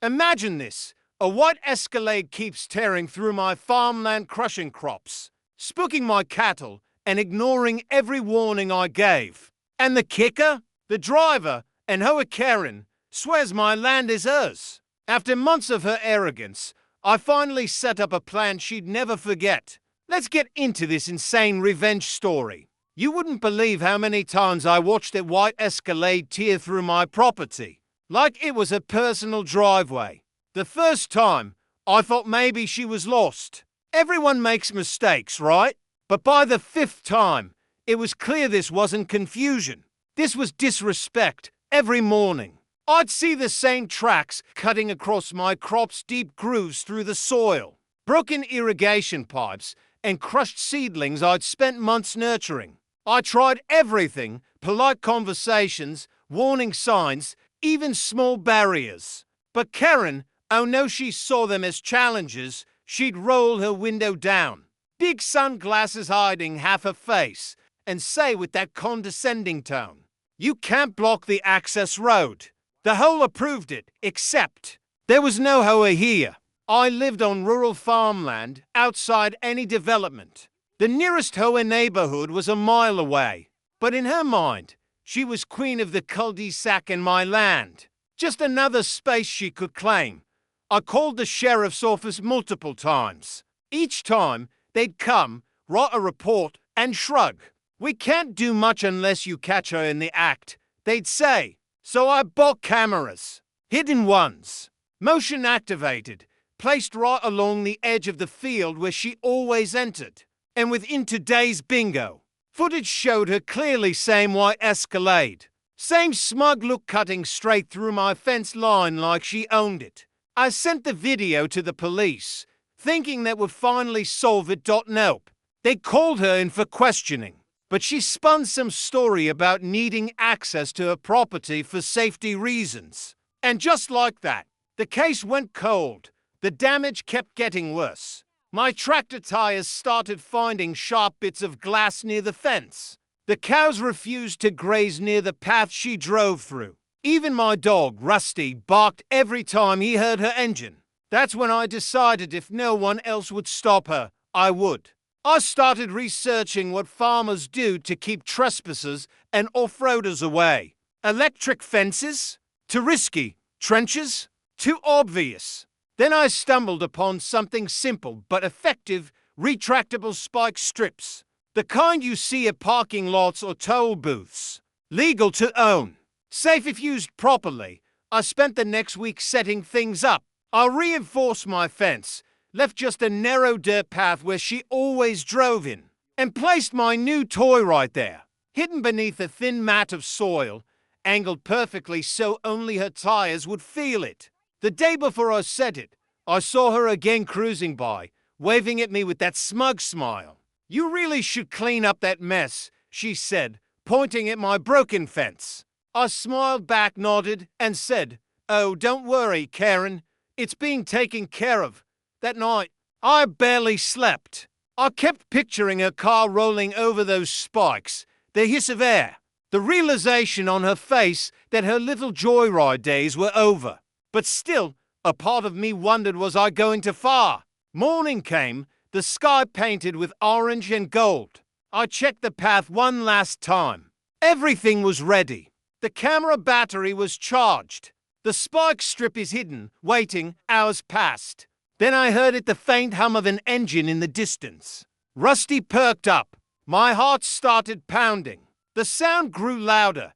Imagine this. A white Escalade keeps tearing through my farmland, crushing crops, spooking my cattle, and ignoring every warning I gave. And the kicker? The driver, an HOA Karen, swears my land is hers. After months of her arrogance, I finally set up a plan she'd never forget. Let's get into this insane revenge story. You wouldn't believe how many times I watched that white Escalade tear through my property, like it was a personal driveway. The first time, I thought maybe she was lost. Everyone makes mistakes, right? But by the fifth time, it was clear this wasn't confusion. This was disrespect. Every morning, I'd see the same tracks cutting across my crops, deep grooves through the soil, broken irrigation pipes, and crushed seedlings I'd spent months nurturing. I tried everything: polite conversations, warning signs, even small barriers. But Karen, oh no, she saw them as challenges. She'd roll her window down, big sunglasses hiding half her face, and say with that condescending tone, "You can't block the access road." The HOA approved it, except there was no HOA here. I lived on rural farmland, outside any development. The nearest HOA neighborhood was a mile away. But in her mind, she was queen of the cul-de-sac in my land. Just another space she could claim. I called the sheriff's office multiple times. Each time, they'd come, write a report, and shrug. "We can't do much unless you catch her in the act," they'd say. So I bought cameras. Hidden ones. Motion activated. Placed right along the edge of the field where she always entered. And within today's bingo, footage showed her clearly, same white Escalade. Same smug look cutting straight through my fence line like she owned it. I sent the video to the police, thinking that would finally solve it. Nope. They called her in for questioning, but she spun some story about needing access to her property for safety reasons. And just like that, the case went cold. The damage kept getting worse. My tractor tires started finding sharp bits of glass near the fence. The cows refused to graze near the path she drove through. Even my dog, Rusty, barked every time he heard her engine. That's when I decided if no one else would stop her, I would. I started researching what farmers do to keep trespassers and off-roaders away. Electric fences? Too risky. Trenches? Too obvious. Then I stumbled upon something simple but effective: retractable spike strips. The kind you see at parking lots or toll booths. Legal to own. Safe if used properly. I spent the next week setting things up. I reinforced my fence, left just a narrow dirt path where she always drove in, and placed my new toy right there, hidden beneath a thin mat of soil, angled perfectly so only her tires would feel it. The day before I set it, I saw her again cruising by, waving at me with that smug smile. "You really should clean up that mess," she said, pointing at my broken fence. I smiled back, nodded, and said, "Oh, don't worry, Karen. It's being taken care of." That night, I barely slept. I kept picturing her car rolling over those spikes, the hiss of air, the realization on her face that her little joyride days were over. But still, a part of me wondered, was I going too far? Morning came, the sky painted with orange and gold. I checked the path one last time. Everything was ready. The camera battery was charged. The spike strip is hidden, waiting. Hours passed. Then I heard the faint hum of an engine in the distance. Rusty perked up. My heart started pounding. The sound grew louder,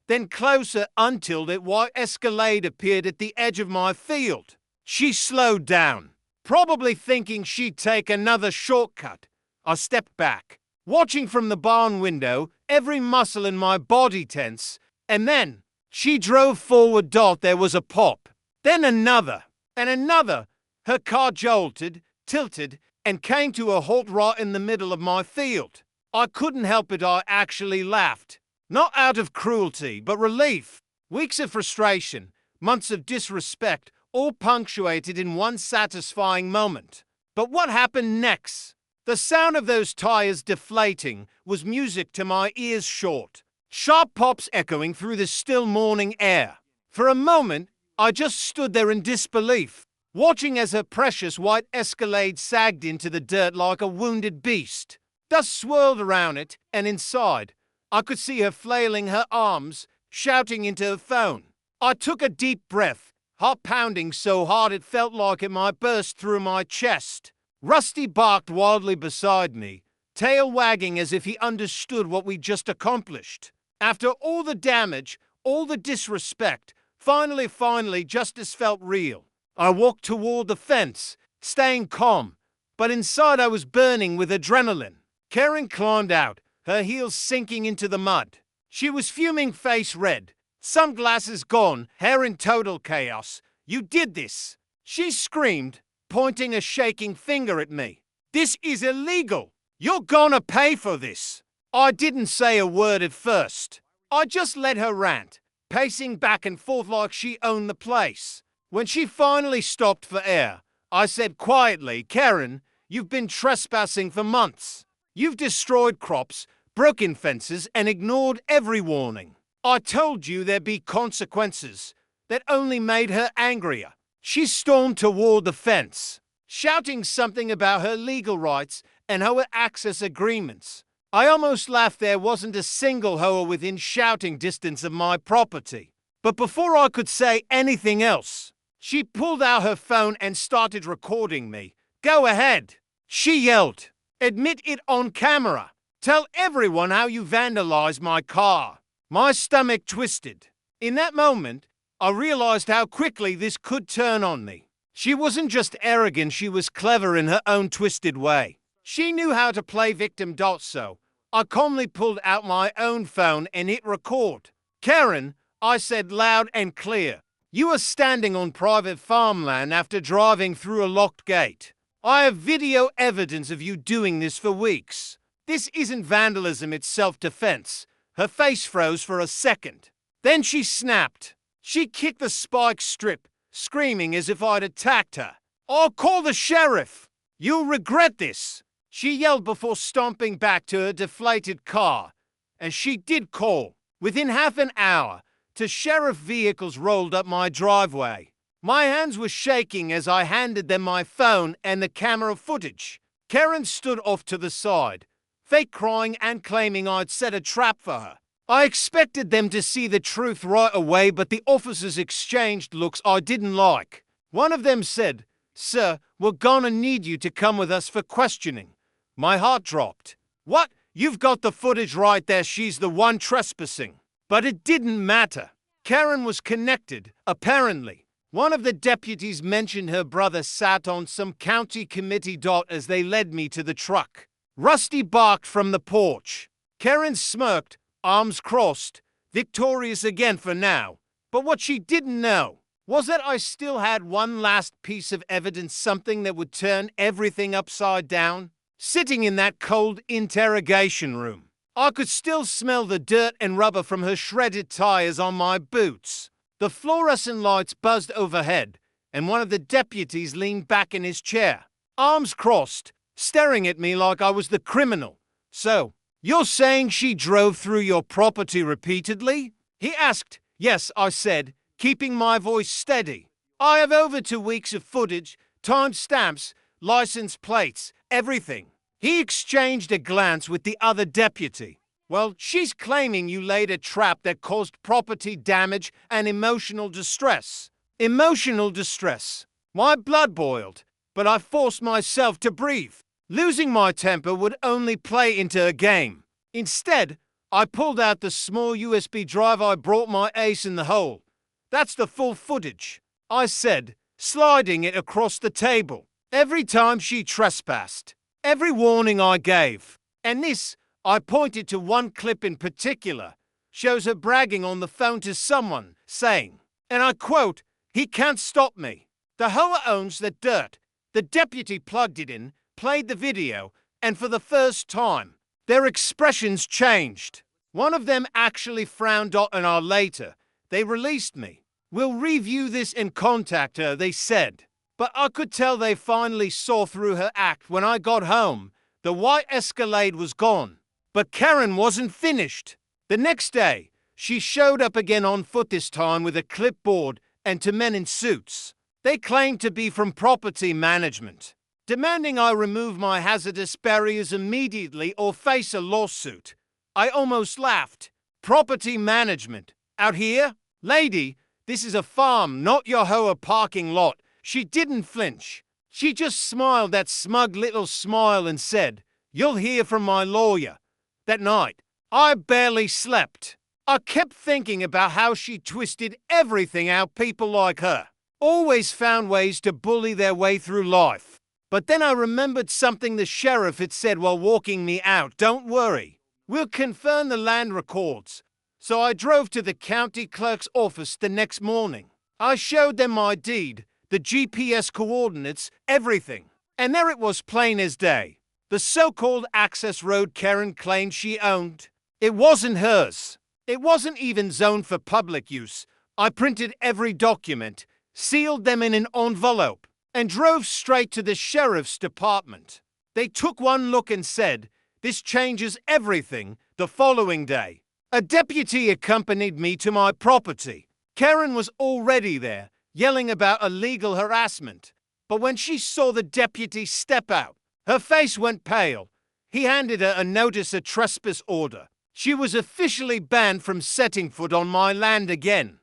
then closer, until that white Escalade appeared at the edge of my field. She slowed down, probably thinking she'd take another shortcut. I stepped back, watching from the barn window, every muscle in my body tense, and then she drove forward. There was a pop, then another, and another. Her car jolted, tilted, and came to a halt right in the middle of my field. I couldn't help it. I actually laughed. Not out of cruelty, but relief. Weeks of frustration, months of disrespect, all punctuated in one satisfying moment. But what happened next? The sound of those tires deflating was music to my ears. Short, sharp pops echoing through the still morning air. For a moment, I just stood there in disbelief, watching as her precious white Escalade sagged into the dirt like a wounded beast. Dust swirled around it, and inside, I could see her flailing her arms, shouting into her phone. I took a deep breath, heart pounding so hard it felt like it might burst through my chest. Rusty barked wildly beside me, tail wagging as if he understood what we'd just accomplished. After all the damage, all the disrespect, finally, justice felt real. I walked toward the fence, staying calm, but inside I was burning with adrenaline. Karen climbed out, her heels sinking into the mud. She was fuming, face red, sunglasses gone, hair in total chaos. "You did this!" she screamed, pointing a shaking finger at me. "This is illegal! You're gonna pay for this!" I didn't say a word at first. I just let her rant, pacing back and forth like she owned the place. When she finally stopped for air, I said quietly, "Karen, you've been trespassing for months. You've destroyed crops, broken fences, and ignored every warning. I told you there'd be consequences." That only made her angrier. She stormed toward the fence, shouting something about her legal rights and HOA access agreements. I almost laughed. There wasn't a single HOA within shouting distance of my property. But before I could say anything else, she pulled out her phone and started recording me. "Go ahead," she yelled. "Admit it on camera. Tell everyone how you vandalized my car." My stomach twisted. In that moment, I realized how quickly this could turn on me. She wasn't just arrogant, she was clever in her own twisted way. She knew how to play victim. So I calmly pulled out my own phone and hit record. "Karen," I said loud and clear, "you are standing on private farmland after driving through a locked gate. I have video evidence of you doing this for weeks. This isn't vandalism, it's self-defense." Her face froze for a second. Then she snapped. She kicked the spike strip, screaming as if I'd attacked her. "I'll call the sheriff! You'll regret this!" she yelled before stomping back to her deflated car. And she did call. Within half an hour, 2 sheriff vehicles rolled up my driveway. My hands were shaking as I handed them my phone and the camera footage. Karen stood off to the side, fake crying and claiming I'd set a trap for her. I expected them to see the truth right away, but the officers exchanged looks I didn't like. One of them said, "Sir, we're gonna need you to come with us for questioning." My heart dropped. "What? You've got the footage right there. She's the one trespassing." But it didn't matter. Karen was connected, apparently. One of the deputies mentioned her brother sat on some county committee as they led me to the truck. Rusty barked from the porch. Karen smirked, arms crossed, victorious again for now. But what she didn't know was that I still had one last piece of evidence, something that would turn everything upside down. Sitting in that cold interrogation room, I could still smell the dirt and rubber from her shredded tires on my boots. The fluorescent lights buzzed overhead, and one of the deputies leaned back in his chair, arms crossed, staring at me like I was the criminal. "So, you're saying she drove through your property repeatedly?" he asked. "Yes," I said, keeping my voice steady. "I have over 2 weeks of footage, timestamps, license plates, everything." He exchanged a glance with the other deputy. "Well, she's claiming you laid a trap that caused property damage and emotional distress." Emotional distress. My blood boiled, but I forced myself to breathe. Losing my temper would only play into a game. Instead, I pulled out the small USB drive I brought my ace in the hole. "That's the full footage," I said, sliding it across the table. "Every time she trespassed, every warning I gave. And this," I pointed to one clip in particular, "shows her bragging on the phone to someone, saying, and I quote, 'He can't stop me.' The HOA owns the dirt." The deputy plugged it in, played the video, and for the first time, their expressions changed. One of them actually frowned. An hour later, they released me. "We'll review this and contact her," they said. But I could tell they finally saw through her act. When I got home, the white Escalade was gone. But Karen wasn't finished. The next day, she showed up again on foot, this time with a clipboard and to men in suits. They claimed to be from property management, demanding I remove my hazardous barriers immediately or face a lawsuit. I almost laughed. Property management? Out here? Lady, this is a farm, not your HOA parking lot. She didn't flinch. She just smiled that smug little smile and said, "You'll hear from my lawyer." That night, I barely slept. I kept thinking about how she twisted everything out people like her. Always found ways to bully their way through life. But then I remembered something the sheriff had said while walking me out. "Don't worry, we'll confirm the land records." So I drove to the county clerk's office the next morning. I showed them my deed, the GPS coordinates, everything. And there it was, plain as day. The so-called access road Karen claimed she owned. It wasn't hers. It wasn't even zoned for public use. I printed every document, sealed them in an envelope, and drove straight to the sheriff's department. They took one look and said, "This changes everything." The following day, a deputy accompanied me to my property. Karen was already there, yelling about illegal harassment. But when she saw the deputy step out, her face went pale. He handed her a notice of trespass order. She was officially banned from setting foot on my land again.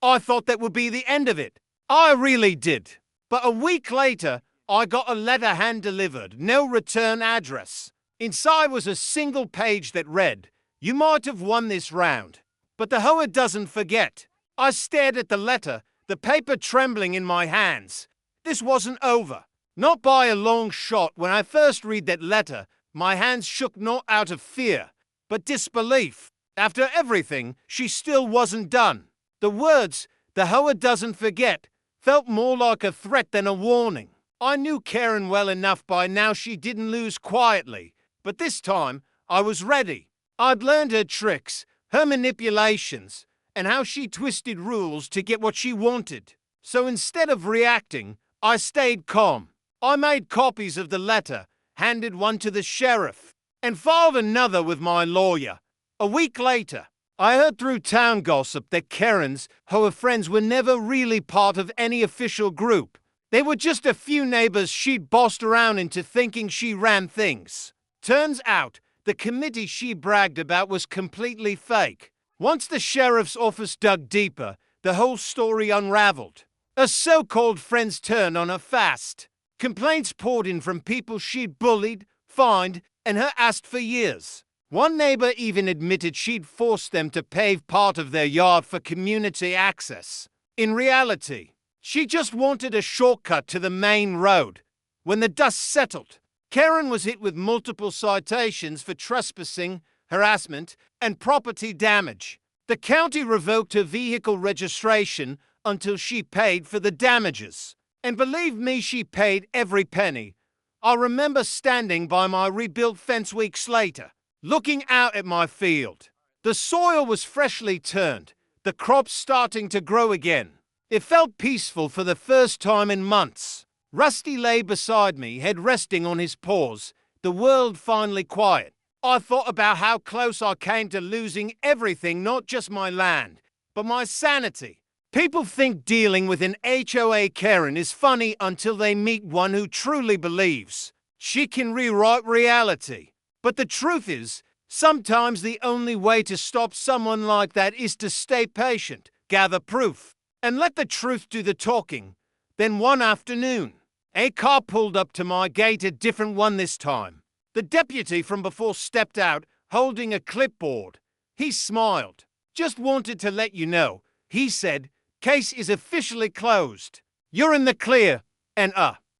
I thought that would be the end of it. I really did. But a week later, I got a letter hand-delivered, no return address. Inside was a single page that read, "You might have won this round, but the HOA doesn't forget." I stared at the letter, the paper trembling in my hands. This wasn't over. Not by a long shot. When I first read that letter, my hands shook not out of fear, but disbelief. After everything, she still wasn't done. The words, "The HOA doesn't forget," felt more like a threat than a warning. I knew Karen well enough by now she didn't lose quietly, but this time I was ready. I'd learned her tricks, her manipulations, and how she twisted rules to get what she wanted. So instead of reacting, I stayed calm. I made copies of the letter, handed one to the sheriff, and filed another with my lawyer. A week later, I heard through town gossip that Karen's HOA friends were never really part of any official group. They were just a few neighbors she'd bossed around into thinking she ran things. Turns out, the committee she bragged about was completely fake. Once the sheriff's office dug deeper, the whole story unraveled. Her so-called friends turned on her fast. Complaints poured in from people she'd bullied, fined, and harassed for years. One neighbor even admitted she'd forced them to pave part of their yard for community access. In reality, she just wanted a shortcut to the main road. When the dust settled, Karen was hit with multiple citations for trespassing, harassment, and property damage. The county revoked her vehicle registration until she paid for the damages. And believe me, she paid every penny. I remember standing by my rebuilt fence weeks later, looking out at my field. The soil was freshly turned, the crops starting to grow again. It felt peaceful for the first time in months. Rusty lay beside me, head resting on his paws, the world finally quiet. I thought about how close I came to losing everything, not just my land, but my sanity. People think dealing with an HOA Karen is funny until they meet one who truly believes she can rewrite reality. But the truth is, sometimes the only way to stop someone like that is to stay patient, gather proof, and let the truth do the talking. Then one afternoon, a car pulled up to my gate, a different one this time. The deputy from before stepped out, holding a clipboard. He smiled. "Just wanted to let you know," he said. "Case is officially closed. You're in the clear." And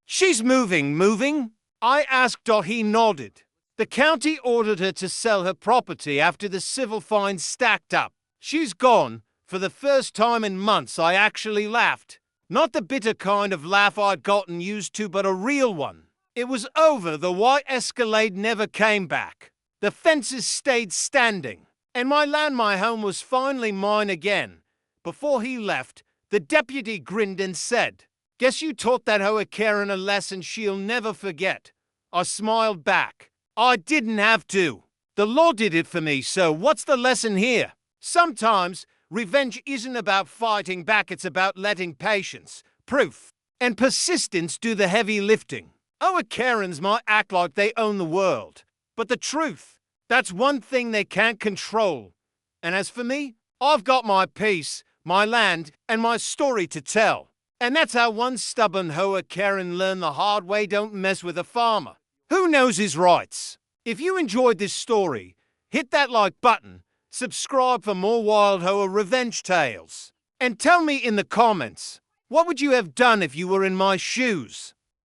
she's moving? I asked. He nodded. The county ordered her to sell her property after the civil fines stacked up. She's gone. For the first time in months, I actually laughed. Not the bitter kind of laugh I'd gotten used to, but a real one. It was over. The white Escalade never came back. The fences stayed standing. And my land, my home, was finally mine again. Before he left, the deputy grinned and said, "Guess you taught that HOA Karen a lesson she'll never forget." I smiled back. I didn't have to. The law did it for me, so what's the lesson here? Sometimes, Revenge isn't about fighting back, it's about letting patience, proof, and persistence do the heavy lifting. HOA Karens might act like they own the world, but the truth, that's one thing they can't control. And as for me, I've got my peace, my land, and my story to tell. And that's how one stubborn HOA Karen learned the hard way: don't mess with a farmer who knows his rights. If you enjoyed this story, hit that like button, subscribe for more wild HOA revenge tales, and tell me in the comments, what would you have done if you were in my shoes?